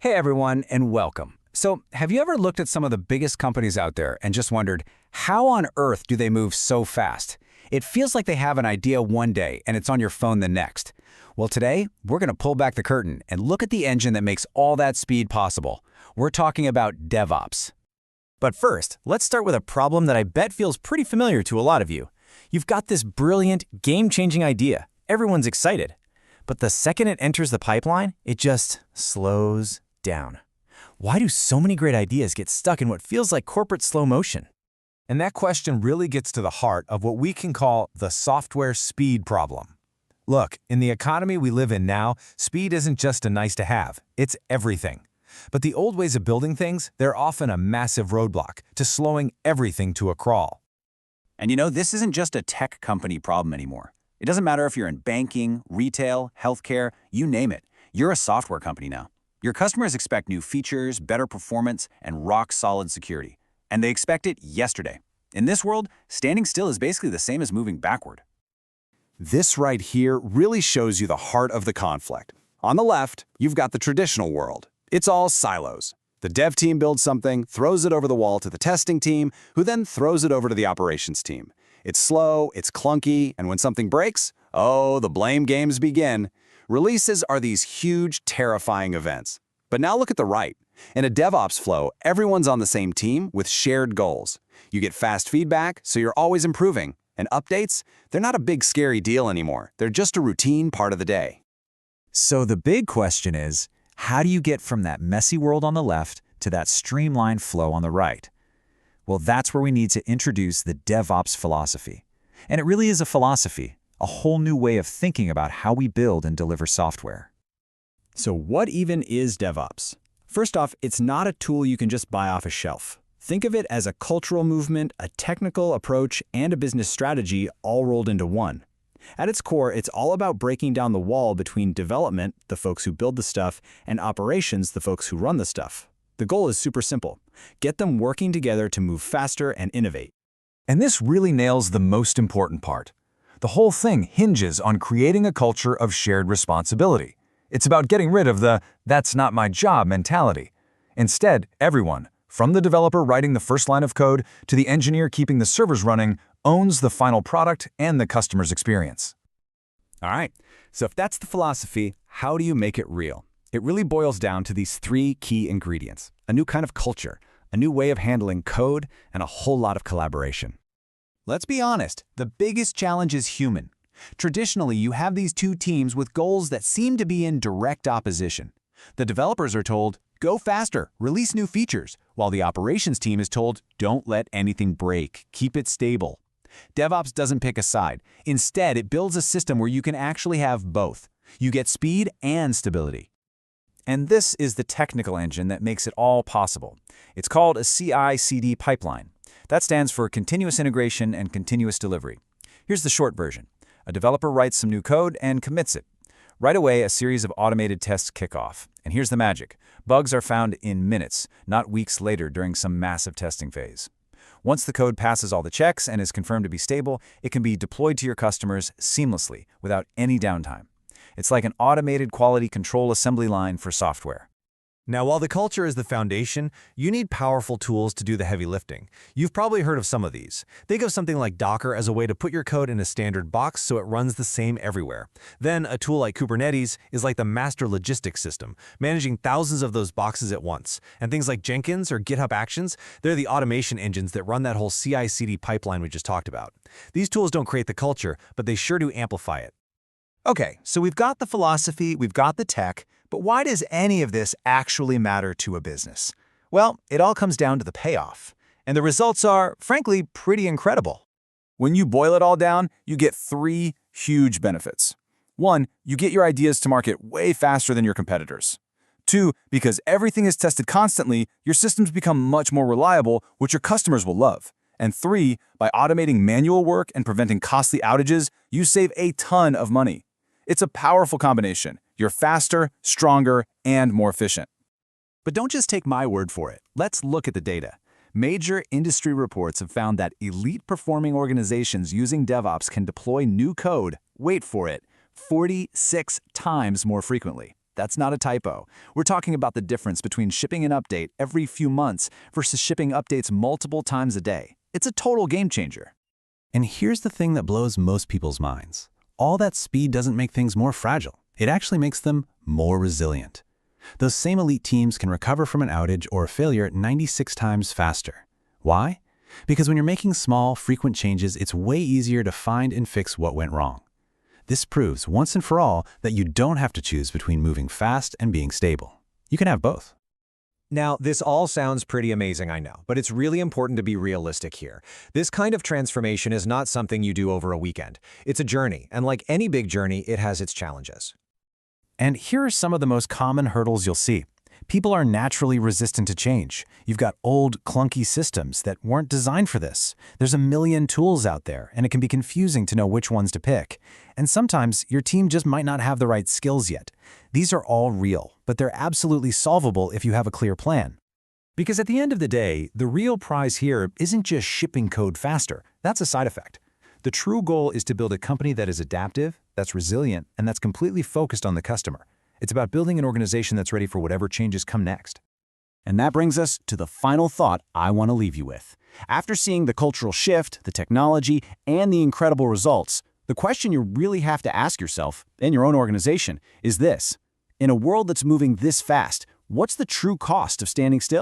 Hey everyone, and welcome. So, have you ever looked at some of the biggest companies out there and just wondered, how on earth do they move so fast? It feels like they have an idea one day and it's on your phone the next. Well, today, we're going to pull back the curtain and look at the engine that makes all that speed possible. We're talking about DevOps. But first, let's start with a problem that I bet feels pretty familiar to a lot of you. You've got this brilliant, game-changing idea. Everyone's excited. But the second it enters the pipeline, it just slows down. Why do so many great ideas get stuck in what feels like corporate slow motion? And that question really gets to the heart of what we can call the software speed problem. Look, in the economy we live in now, speed isn't just a nice to have, it's everything. But the old ways of building things, they're often a massive roadblock to slowing everything to a crawl. And you know, this isn't just a tech company problem anymore. It doesn't matter if you're in banking, retail, healthcare, you name it. You're a software company now. Your customers expect new features, better performance, and rock-solid security. And they expect it yesterday. In this world, standing still is basically the same as moving backward. This right here really shows you the heart of the conflict. On the left, you've got the traditional world. It's all silos. The dev team builds something, throws it over the wall to the testing team, who then throws it over to the operations team. It's slow, it's clunky, and when something breaks, oh, the blame games begin. Releases are these huge, terrifying events. But now look at the right. In a DevOps flow, everyone's on the same team with shared goals. You get fast feedback, so you're always improving. And updates, they're not a big scary deal anymore. They're just a routine part of the day. So the big question is, how do you get from that messy world on the left to that streamlined flow on the right? Well, that's where we need to introduce the DevOps philosophy. And it really is a philosophy, a whole new way of thinking about how we build and deliver software. So what even is DevOps? First off, it's not a tool you can just buy off a shelf. Think of it as a cultural movement, a technical approach, and a business strategy all rolled into one. At its core, it's all about breaking down the wall between development, the folks who build the stuff, and operations, the folks who run the stuff. The goal is super simple. Get them working together to move faster and innovate. And this really nails the most important part. The whole thing hinges on creating a culture of shared responsibility. It's about getting rid of the "that's not my job" mentality. Instead, everyone, from the developer writing the first line of code to the engineer keeping the servers running, owns the final product and the customer's experience. All right, so if that's the philosophy, how do you make it real? It really boils down to these three key ingredients: a new kind of culture, a new way of handling code, and a whole lot of collaboration. Let's be honest, the biggest challenge is human. Traditionally, you have these two teams with goals that seem to be in direct opposition. The developers are told, go faster, release new features, while the operations team is told, don't let anything break, keep it stable. DevOps doesn't pick a side. Instead, it builds a system where you can actually have both. You get speed and stability. And this is the technical engine that makes it all possible. It's called a CI/CD pipeline. That stands for continuous integration and continuous delivery. Here's the short version. A developer writes some new code and commits it. Right away, a series of automated tests kick off. And here's the magic. Bugs are found in minutes, not weeks later during some massive testing phase. Once the code passes all the checks and is confirmed to be stable, it can be deployed to your customers seamlessly, without any downtime. It's like an automated quality control assembly line for software. Now, while the culture is the foundation, you need powerful tools to do the heavy lifting. You've probably heard of some of these. Think of something like Docker as a way to put your code in a standard box so it runs the same everywhere. Then, a tool like Kubernetes is like the master logistics system, managing thousands of those boxes at once. And things like Jenkins or GitHub Actions, they're the automation engines that run that whole CI/CD pipeline we just talked about. These tools don't create the culture, but they sure do amplify it. Okay, so we've got the philosophy, we've got the tech, but why does any of this actually matter to a business? Well, it all comes down to the payoff. And the results are, frankly, pretty incredible. When you boil it all down, you get three huge benefits. One, you get your ideas to market way faster than your competitors. Two, because everything is tested constantly, your systems become much more reliable, which your customers will love. And three, by automating manual work and preventing costly outages, you save a ton of money. It's a powerful combination. You're faster, stronger, and more efficient. But don't just take my word for it. Let's look at the data. Major industry reports have found that elite-performing organizations using DevOps can deploy new code, wait for it, 46 times more frequently. that's not a typo. We're talking about the difference between shipping an update every few months versus shipping updates multiple times a day. It's a total game changer. And here's the thing that blows most people's minds. All that speed doesn't make things more fragile. It actually makes them more resilient. Those same elite teams can recover from an outage or a failure 96 times faster. Why? Because when you're making small, frequent changes, it's way easier to find and fix what went wrong. This proves once and for all that you don't have to choose between moving fast and being stable. You can have both. Now, this all sounds pretty amazing, I know, but it's really important to be realistic here. This kind of transformation is not something you do over a weekend. It's a journey, and like any big journey, it has its challenges. And here are some of the most common hurdles you'll see. People are naturally resistant to change. You've got old, clunky systems that weren't designed for this. There's a million tools out there, and it can be confusing to know which ones to pick. And sometimes your team just might not have the right skills yet. These are all real, but they're absolutely solvable if you have a clear plan. Because at the end of the day, the real prize here isn't just shipping code faster. That's a side effect. The true goal is to build a company that is adaptive, that's resilient, and that's completely focused on the customer. It's about building an organization that's ready for whatever changes come next. And that brings us to the final thought I want to leave you with. After seeing the cultural shift, the technology, and the incredible results, the question you really have to ask yourself, in your own organization, is this. In a world that's moving this fast, what's the true cost of standing still?